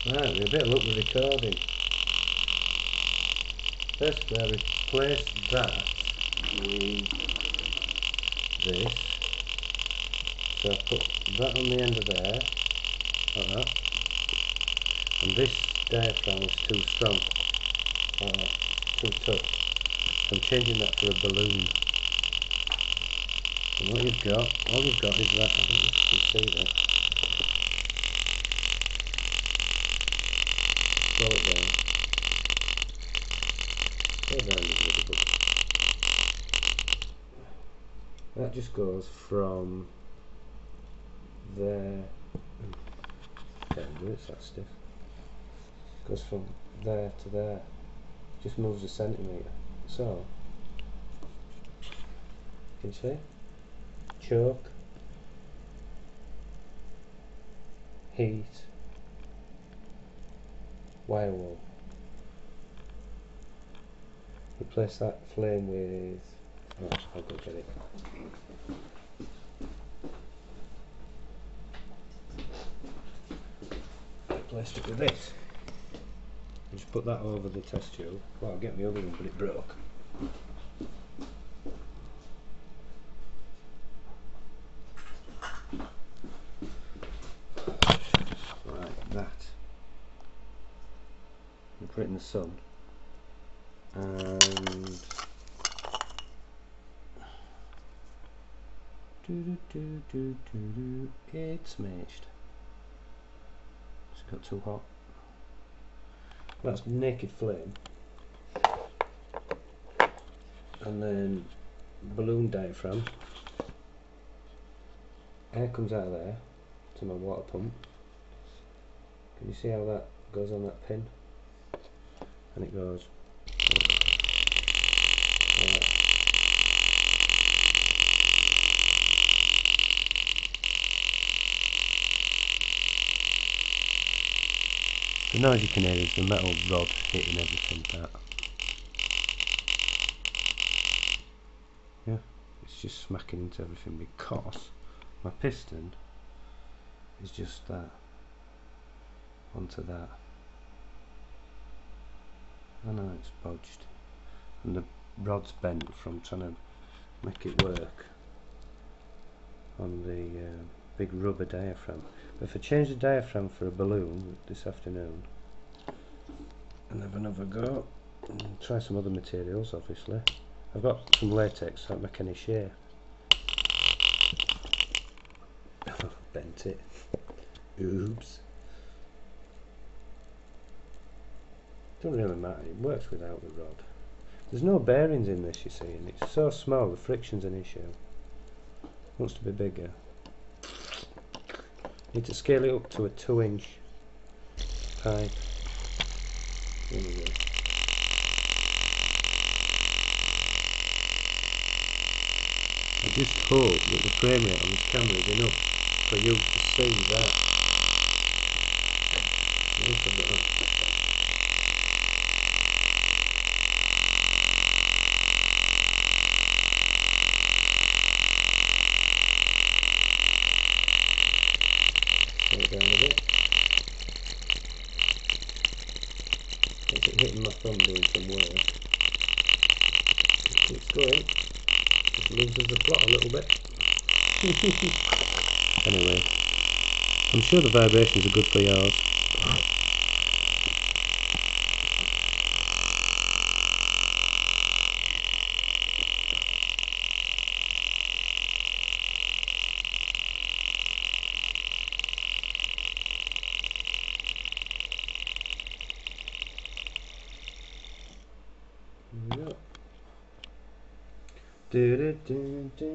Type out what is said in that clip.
Right, we better look at the recording. Basically, I replaced that with this. So I put that on the end of there, like that. And this diaphragm is too strong, like that, too tough. So I'm changing that for a balloon. And what you've got, all you've got is that. I don't know if you can see that. Slow it down. Slow down a little bit. That just goes from there. Can't do it, it's that stiff. Goes from there to there. Just moves a centimetre. So, can you see? Choke, heat, wire wall. Replace that flame with. Oh, I'll go get it. Replaced it with this. Just put that over the test tube. Well, I'll get my other one, but it broke. Right, that. We put it in the sun, and it's smudged. It's got too hot. That's naked flame, and then balloon diaphragm. Air comes out of there to my water pump. Can you see how that goes on that pin? And it goes like that. The noise you can hear is the metal rod hitting everything like that. Yeah, it's just smacking into everything because my piston is just that onto that. I know it's bodged, and the rod's bent from trying to make it work on the big rubber diaphragm. But if I change the diaphragm for a balloon this afternoon and have another go and try some other materials, obviously. I've got some latex, so I don't make any shear. Bent it. Oops. Don't really matter, it works without the rod. There's no bearings in this, you see, and it's so small the friction's an issue. It wants to be bigger. Need to scale it up to a 2-inch pipe. There we go. I just hope that the frame rate on this camera is enough for you to see that. Slow it down a bit. That's it hitting my thumb doing some work. It keeps going. Just loses the plot a little bit. Anyway, I'm sure the vibrations are good for yours. There we go.